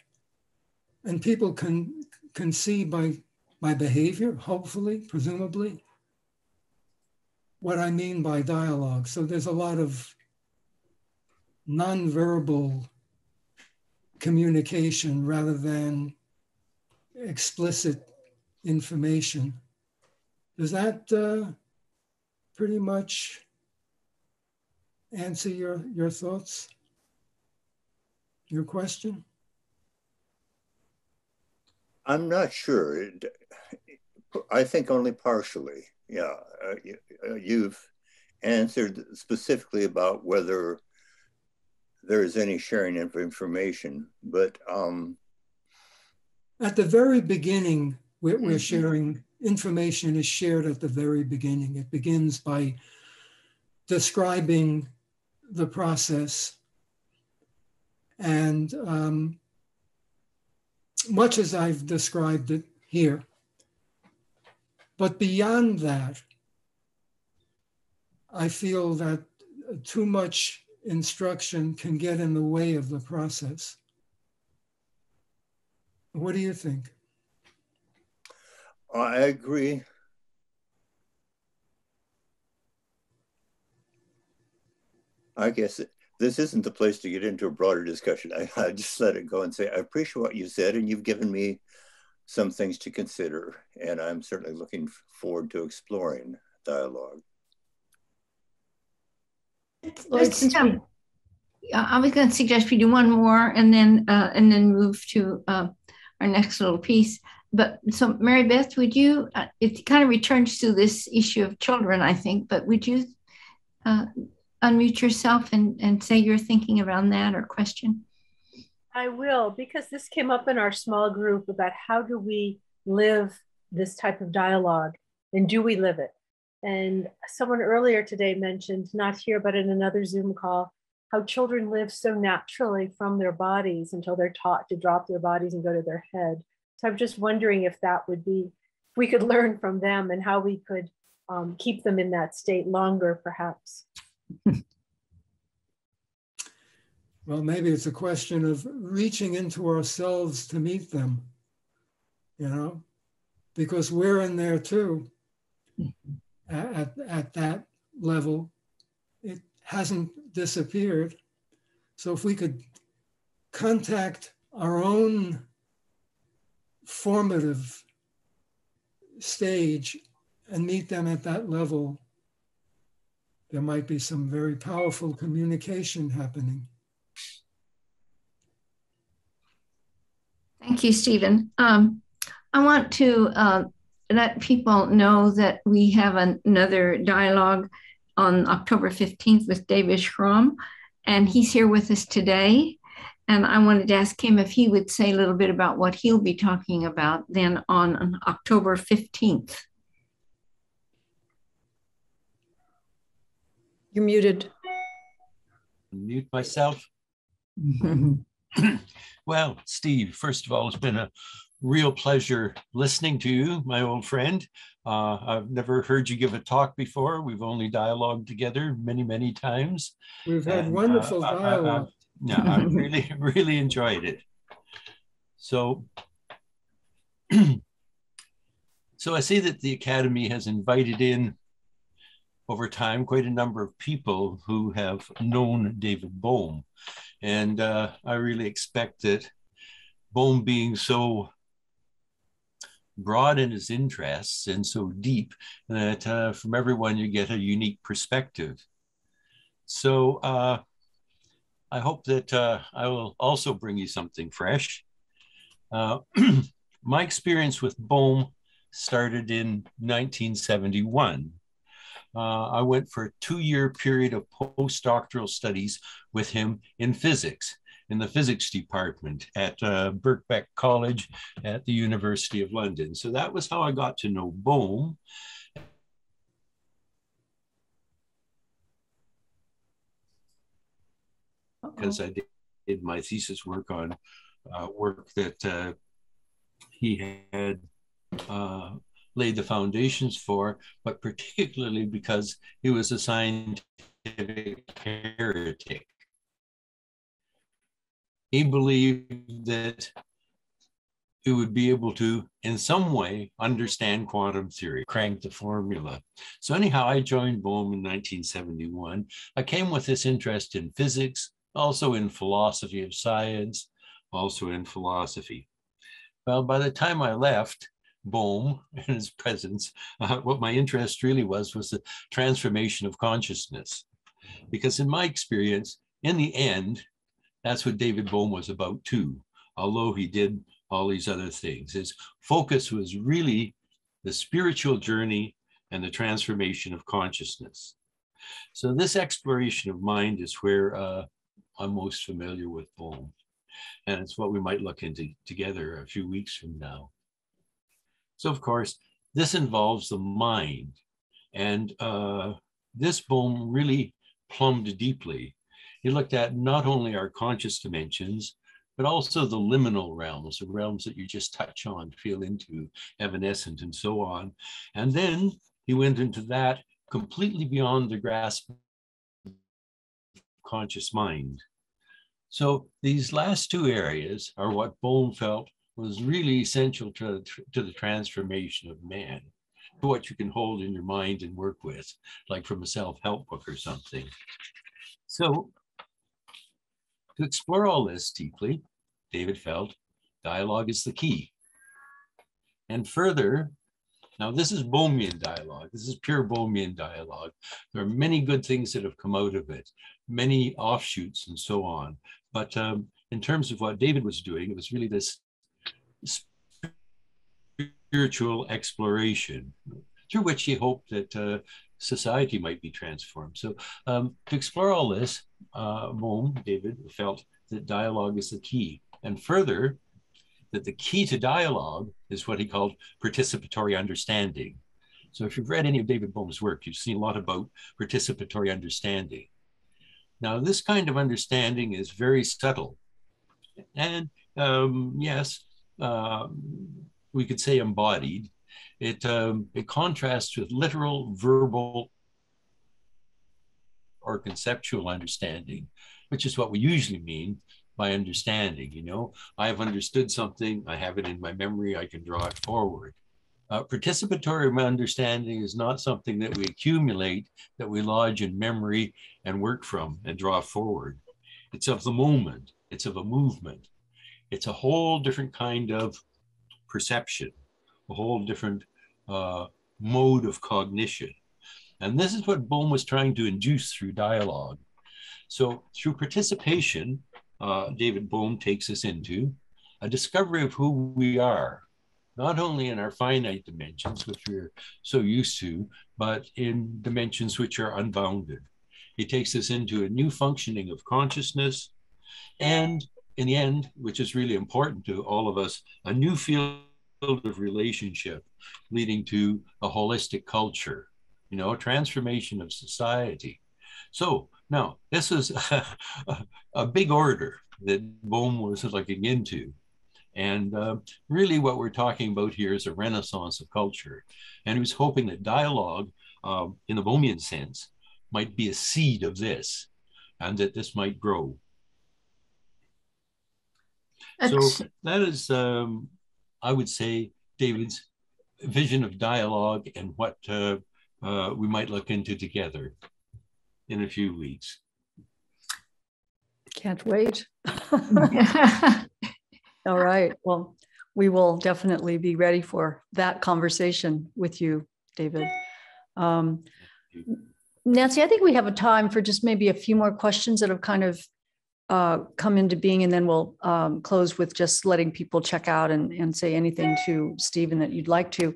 And people can see by my behavior, hopefully, presumably, what I mean by dialogue. So there's a lot of nonverbal communication rather than explicit information. Does that pretty much answer your thoughts, your question? I'm not sure. I think only partially. Yeah, you've answered specifically about whether there is any sharing of information, but at the very beginning, we're sharing. Information is shared at the very beginning. It begins by describing the process, and much as I've described it here. But beyond that, I feel that too much instruction can get in the way of the process. What do you think? I agree. I guess this isn't the place to get into a broader discussion. I just let it go and say, I appreciate what you said, and you've given me some things to consider, and I'm certainly looking forward to exploring dialogue. I was going to suggest we do one more and then move to our next little piece. But so Mary Beth, would you, it kind of returns to this issue of children, I think, but would you unmute yourself and say your thinking around that or question? I will, because this came up in our small group about how do we live this type of dialogue and do we live it? And someone earlier today mentioned, not here, but in another Zoom call, how children live so naturally from their bodies until they're taught to drop their bodies and go to their head. So I'm just wondering if that would be, if we could learn from them and how we could keep them in that state longer, perhaps. Well, maybe it's a question of reaching into ourselves to meet them, you know, because we're in there too. At that level, it hasn't disappeared. So if we could contact our own formative stage and meet them at that level, there might be some very powerful communication happening. Thank you, Stephen. I want to let people know that we have another dialogue on October 15th with David Schramm, and he's here with us today. And I wanted to ask him if he would say a little bit about what he'll be talking about then on October 15th. You're muted. Mute myself. Well, Steve, first of all, it's been a real pleasure listening to you, my old friend. I've never heard you give a talk before. We've only dialogued together many, many times. We've had wonderful dialogue. I really, really enjoyed it. So, so I see that the Academy has invited in over time quite a number of people who have known David Bohm. And I really expect that Bohm, being so broad in his interests and so deep, that from everyone you get a unique perspective. So I hope that I will also bring you something fresh. My experience with Bohm started in 1971. I went for a 2-year period of postdoctoral studies with him in physics, in the physics department at Birkbeck College at the University of London. So that was how I got to know Bohm. Because I did my thesis work on work that he had laid the foundations for, but particularly because he was a scientific heretic. He believed that he would be able to, in some way, understand quantum theory, crank the formula. So anyhow, I joined Bohm in 1971. I came with this interest in physics, also in philosophy of science, also in philosophy. Well, by the time I left, Bohm and his presence, what my interest really was the transformation of consciousness. Because in my experience, in the end, that's what David Bohm was about too, although he did all these other things. His focus was really the spiritual journey and the transformation of consciousness. So this exploration of mind is where I'm most familiar with Bohm. And it's what we might look into together a few weeks from now. So of course, this involves the mind. And this Bohm really plumbed deeply. He looked at not only our conscious dimensions, but also the liminal realms, the realms that you just touch on, feel into, evanescent, and so on. And then he went into that completely beyond the grasp of conscious mind. So these last two areas are what Bohm felt was really essential to the transformation of man, what you can hold in your mind and work with, like from a self-help book or something. So to explore all this deeply, David felt dialogue is the key. And further, now this is Bohmian dialogue. This is pure Bohmian dialogue. There are many good things that have come out of it, many offshoots and so on. But in terms of what David was doing, it was really this spiritual exploration through which he hoped that society might be transformed. So to explore all this, Bohm, David, felt that dialogue is the key. And further, that the key to dialogue is what he called participatory understanding. So if you've read any of David Bohm's work, you've seen a lot about participatory understanding. Now, this kind of understanding is very subtle. And yes, we could say embodied. It contrasts with literal, verbal, or conceptual understanding, which is what we usually mean by understanding. You know, I have understood something, I have it in my memory, I can draw it forward. Participatory understanding is not something that we accumulate, that we lodge in memory and work from and draw forward. It's of the moment, it's of a movement. It's a whole different kind of perception, a whole different mode of cognition. And this is what Bohm was trying to induce through dialogue. So through participation, David Bohm takes us into a discovery of who we are, not only in our finite dimensions, which we're so used to, but in dimensions which are unbounded. He takes us into a new functioning of consciousness, and in the end, which is really important to all of us, a new field of relationship leading to a holistic culture, you know, a transformation of society. So now this is a big order that Bohm was looking into. And really what we're talking about here is a renaissance of culture. And he was hoping that dialogue, in the Bohmian sense, might be a seed of this, and that this might grow. So that is, I would say, David's vision of dialogue and what we might look into together in a few weeks. Can't wait. All right. Well, we will definitely be ready for that conversation with you, David. Nancy, I think we have a time for just maybe a few more questions that have kind of come into being, and then we'll close with just letting people check out and say anything to Stephen that you'd like to.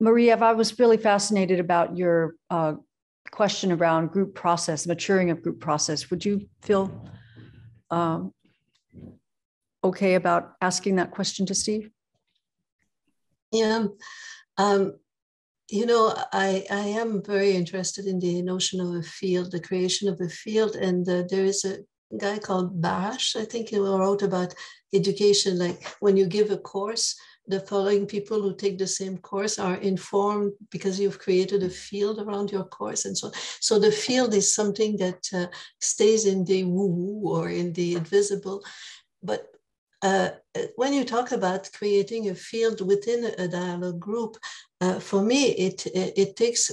Maria, I was really fascinated about your question around group process, maturing of group process. Would you feel okay about asking that question to Steve? Yeah. You know, I am very interested in the notion of a field, the creation of a field. And there is a guy called Barash, I think he wrote about education, like when you give a course, the following people who take the same course are informed because you've created a field around your course and so on. So the field is something that stays in the woo-woo or in the invisible. But when you talk about creating a field within a dialogue group, for me, it takes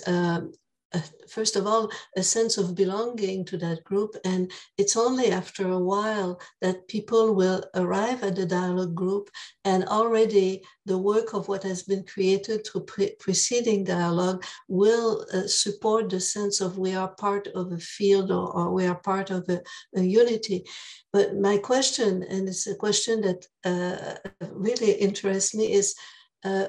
first of all, a sense of belonging to that group. And it's only after a while that people will arrive at the dialogue group, and already the work of what has been created through preceding dialogue will support the sense of we are part of a field, or we are part of a unity. But my question, and it's a question that really interests me, is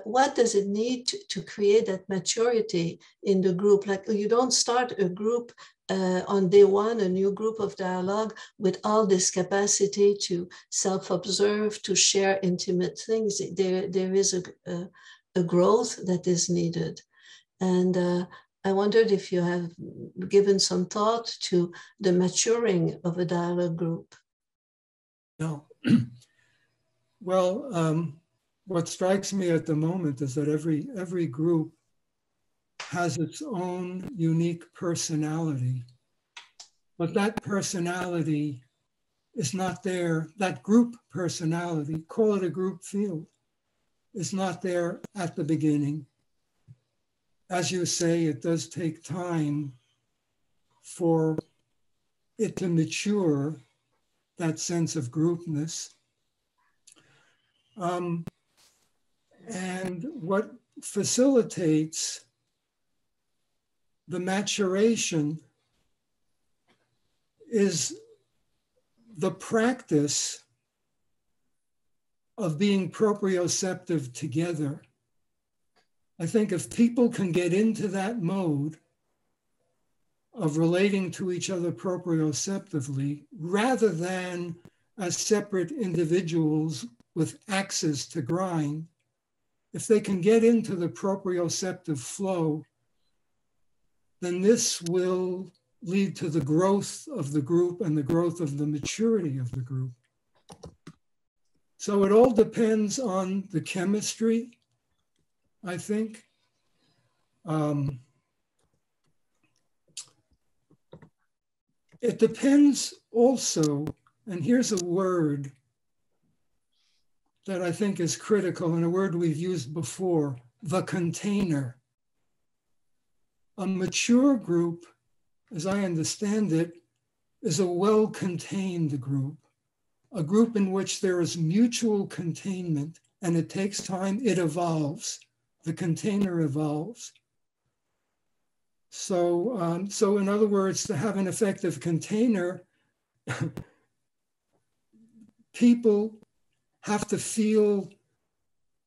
what does it need to create that maturity in the group? Like, you don't start a group on day one, a new group of dialogue, with all this capacity to self-observe, to share intimate things. There is a growth that is needed. And I wondered if you have given some thought to the maturing of a dialogue group. No. Well, what strikes me at the moment is that every group has its own unique personality, but that personality is not there. That group personality, call it a group field, is not there at the beginning. As you say, it does take time for it to mature, that sense of groupness. And what facilitates the maturation is the practice of being proprioceptive together. I think if people can get into that mode of relating to each other proprioceptively, rather than as separate individuals with axes to grind, if they can get into the proprioceptive flow, then this will lead to the growth of the group and the growth of the maturity of the group. So it all depends on the chemistry, I think. It depends also, and here's a word that I think is critical, and a word we've used before, the container. A mature group, as I understand it, is a well-contained group, a group in which there is mutual containment, and it takes time, it evolves. The container evolves. So, so in other words, to have an effective container, people have to feel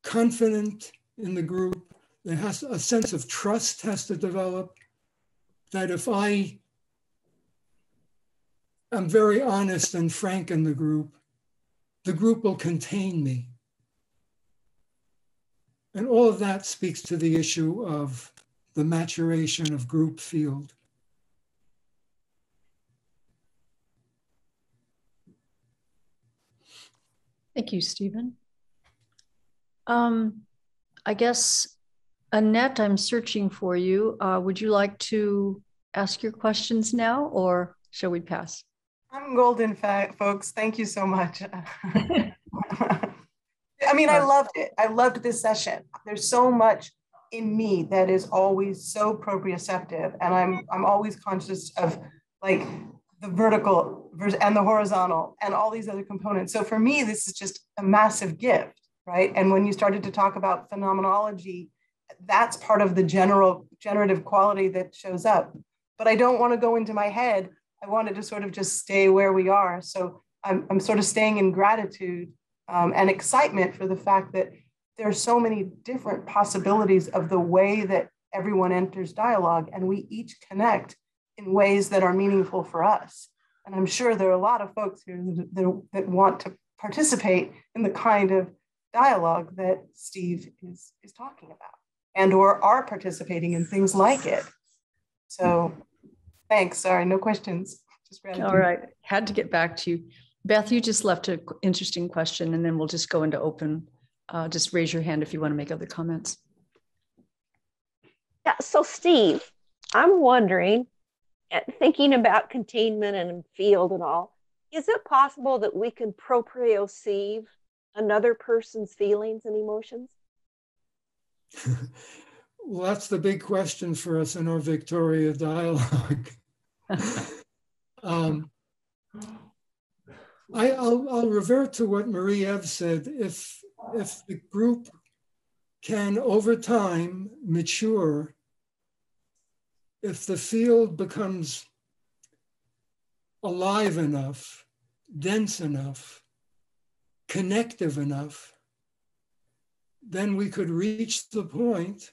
confident in the group. There has a sense of trust has to develop, that if I am very honest and frank in the group will contain me. And all of that speaks to the issue of the maturation of group field. Thank you, Stephen. I guess, Annette, I'm searching for you. Would you like to ask your questions now, or shall we pass? I'm golden, folks. Thank you so much. I mean, I loved it. I loved this session. There's so much in me that is always so proprioceptive, and I'm always conscious of like the vertical and the horizontal and all these other components. So for me, this is just a massive gift, right? And when you started to talk about phenomenology, that's part of the generative quality that shows up. But I don't want to go into my head. I wanted to sort of just stay where we are. So I'm sort of staying in gratitude and excitement for the fact that there are so many different possibilities of the way that everyone enters dialogue, and we each connect in ways that are meaningful for us. And I'm sure there are a lot of folks here that want to participate in the kind of dialogue that Steve is talking about, and or are participating in things like it. So thanks. Sorry, no questions. Just gratitude. All right, had to get back to you. Beth, you just left an interesting question, and then we'll just go into open. Just raise your hand if you want to make other comments. Yeah, so Steve, I'm wondering, thinking about containment and field and all, is it possible that we can proprioceive another person's feelings and emotions? Well, that's the big question for us in our Victoria dialogue. I'll revert to what Marie-Eve said. If the group can, over time, mature, if the field becomes alive enough, dense enough, connective enough, then we could reach the point,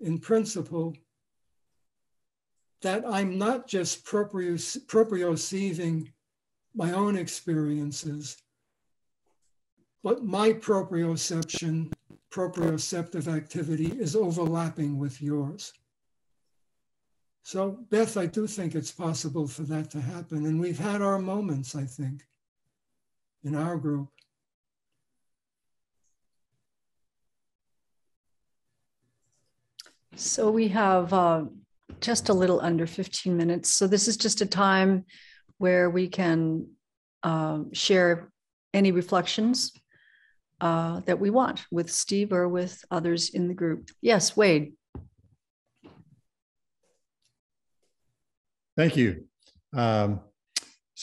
in principle, that I'm not just proprioceiving my own experiences, but my proprioceptive activity is overlapping with yours. So, Beth, I do think it's possible for that to happen. And we've had our moments, I think, in our group. So we have just a little under 15 minutes. So this is just a time where we can share any reflections that we want with Steve or with others in the group. Yes, Wade. Thank you. So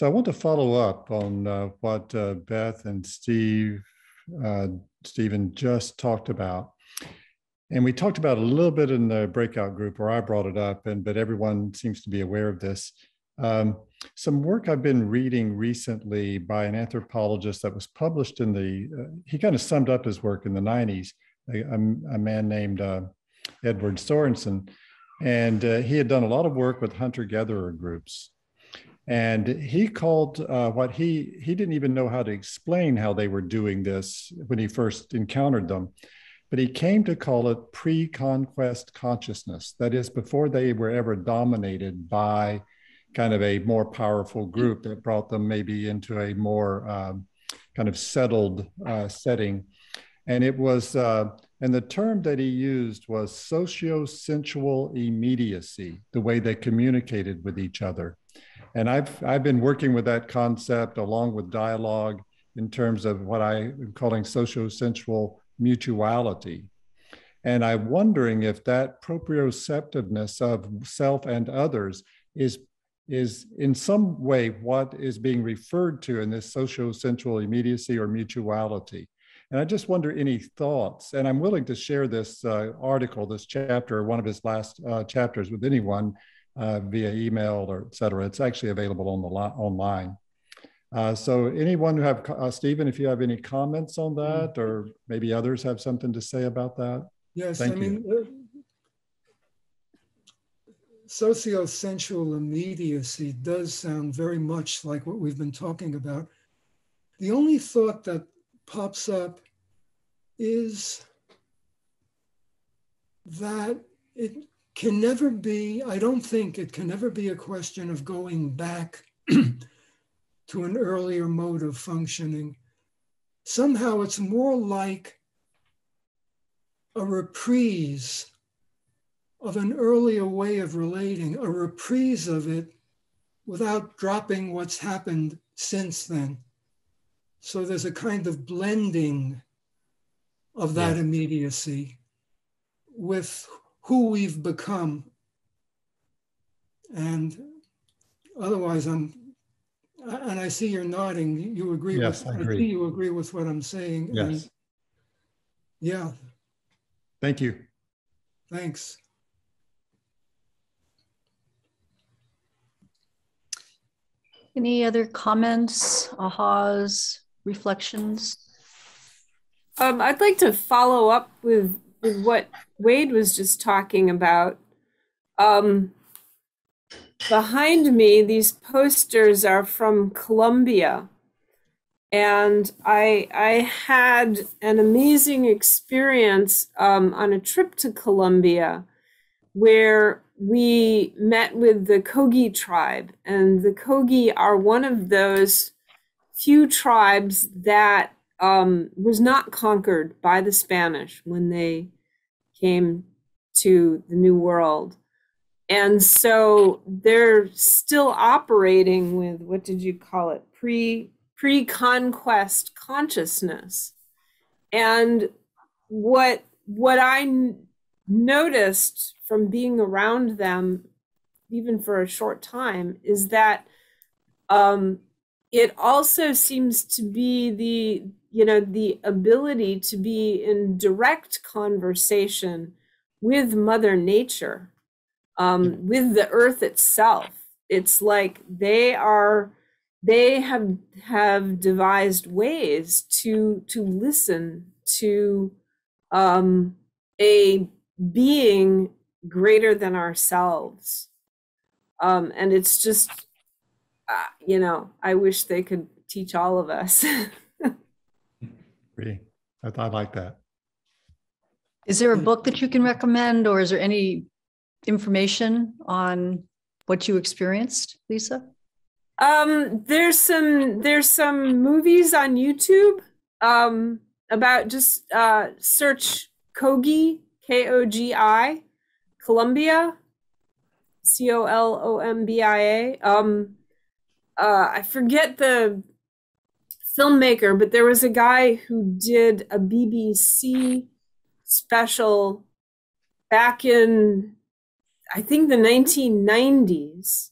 I want to follow up on what Beth and Stephen just talked about. And we talked about a little bit in the breakout group where I brought it up, but everyone seems to be aware of this. Some work I've been reading recently by an anthropologist that was published in he kind of summed up his work in the 90s, a man named Edward Sorensen. And he had done a lot of work with hunter-gatherer groups. And he called what he didn't even know how to explain how they were doing this when he first encountered them. But he came to call it pre-conquest consciousness. That is, before they were ever dominated by kind of a more powerful group that brought them maybe into a more kind of settled setting. And it was, and the term that he used was socio-sensual immediacy, the way they communicated with each other. And I've been working with that concept along with dialogue in terms of what I'm calling socio-sensual mutuality. And I'm wondering if that proprioceptiveness of self and others is in some way what is being referred to in this socio-sensual immediacy or mutuality. And I just wonder any thoughts, and I'm willing to share this article, this chapter, one of his last chapters with anyone via email or et cetera. It's actually available on online. So anyone who have, Stephen, if you have any comments on that, or maybe others have something to say about that? Yes, Thank you. Socio-sensual immediacy does sound very much like what we've been talking about. The only thought that pops up is that it can never be, I don't think it can ever be a question of going back to an earlier mode of functioning. Somehow it's more like a reprise of an earlier way of relating, a reprise of it without dropping what's happened since then. So there's a kind of blending of that immediacy with who we've become. And otherwise and I see you're nodding, you agree yes, with, I agree. see you agree with what I'm saying. Yes. And yeah. Thank you. Thanks. Any other comments, ahas, reflections? I'd like to follow up with what Wade was just talking about. Behind me, these posters are from Colombia. And I had an amazing experience on a trip to Colombia where we met with the Kogi tribe. And the Kogi are one of those few tribes that was not conquered by the Spanish when they came to the New World. And so they're still operating with, what did you call it? Pre-Conquest Consciousness. And what I noticed from being around them, even for a short time, is that it also seems to be the ability to be in direct conversation with Mother Nature, with the earth itself. It's like they have devised ways to listen to a being greater than ourselves. And it's just, I wish they could teach all of us. Really? I like that. Is there a book that you can recommend, or is there any information on what you experienced, Lisa? There's some movies on YouTube about, just search Kogi, Kogi, Columbia, Colombia. I forget the filmmaker, but there was a guy who did a BBC special back in, I think, the 1990s.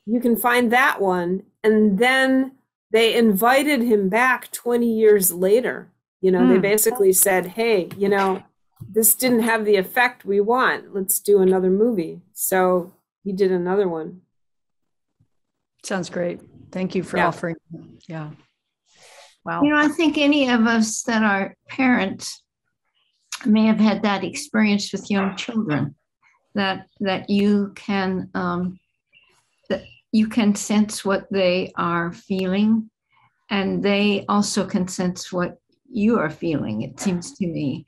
You can find that one. And then they invited him back 20 years later. They basically said, hey, this didn't have the effect we want. Let's do another movie. So he did another one. Sounds great. Thank you for offering. Yeah. Wow. I think any of us that are parents may have had that experience with young children, that you can sense what they are feeling, and they also can sense what you are feeling. It seems to me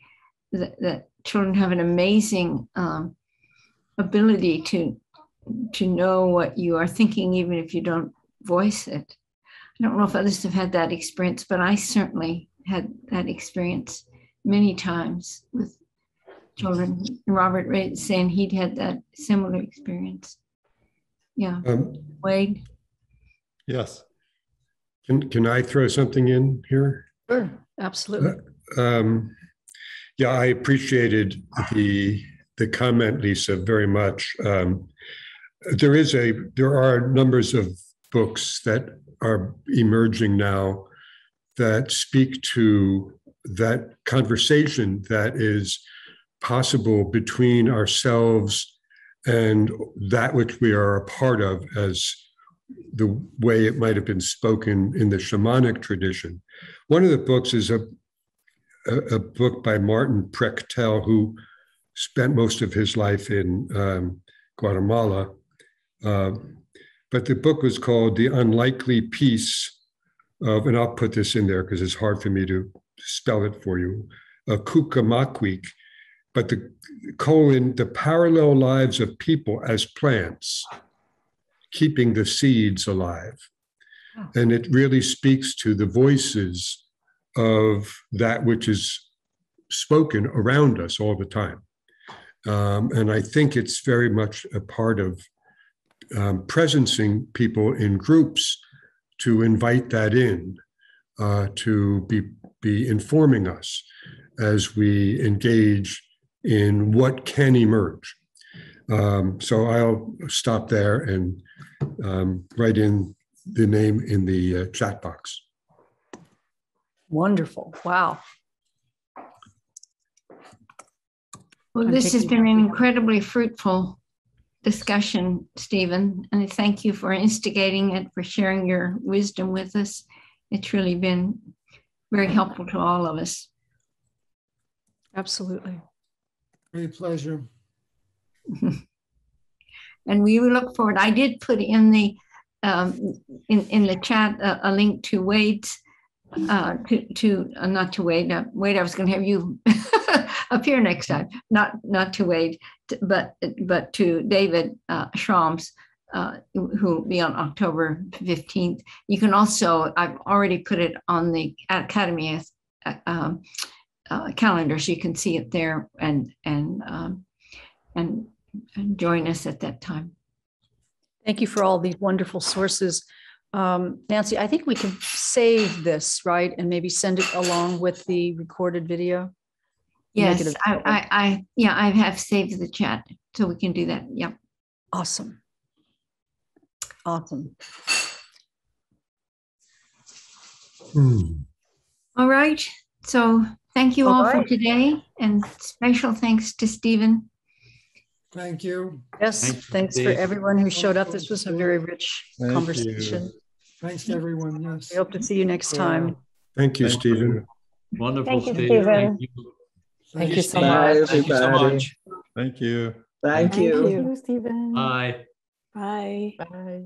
that children have an amazing ability to know what you are thinking, even if you don't voice it. I don't know if others have had that experience, but I certainly had that experience many times with children. Robert Ray saying he'd had that similar experience. Yeah. Wade? Yes. Can I throw something in here? Sure, absolutely. Yeah, I appreciated the comment, Lisa, very much. There are numbers of books that are emerging now that speak to that conversation that is possible between ourselves and that which we are a part of, as the way it might have been spoken in the shamanic tradition. One of the books is a book by Martin Prechtel, who spent most of his life in Guatemala. But the book was called The Unlikely Piece of, and I'll put this in there because it's hard for me to spell it for you, Kukamakwik, but the parallel lives of people as plants, keeping the seeds alive. And it really speaks to the voices of that which is spoken around us all the time. And I think it's very much a part of presencing people in groups to invite that in, to be informing us as we engage in what can emerge. So I'll stop there and write in the name in the chat box. Wonderful. Wow. Well, this has been an incredibly fruitful discussion, Stephen, and I thank you for instigating it, for sharing your wisdom with us. It's really been very helpful to all of us. Absolutely. Great pleasure. And we look forward. I did put in the chat a link to Wade's not to Wade. Wade, I was going to have you appear next time. Not to Wade, but to David Schramm's, who will be on October 15th. You can also, I've already put it on the Academy calendar, so you can see it there and join us at that time. Thank you for all these wonderful sources. Nancy, I think we can save this, right? And maybe send it along with the recorded video. Yes, I have saved the chat, so we can do that. Yep. Awesome. Awesome. All right. So thank you all for today, and special thanks to Stephen. Thank you. Yes, thanks for everyone who showed up. This was a very rich conversation. You. Thanks to everyone. Yes. We hope to see you next time. Thank you, Stephen. Wonderful, Thank you, Stephen. Stephen. Thank Thank you you. so much. Thank you so much. Thank you. Thank you. Thank you, Stephen. Bye. Bye. Bye.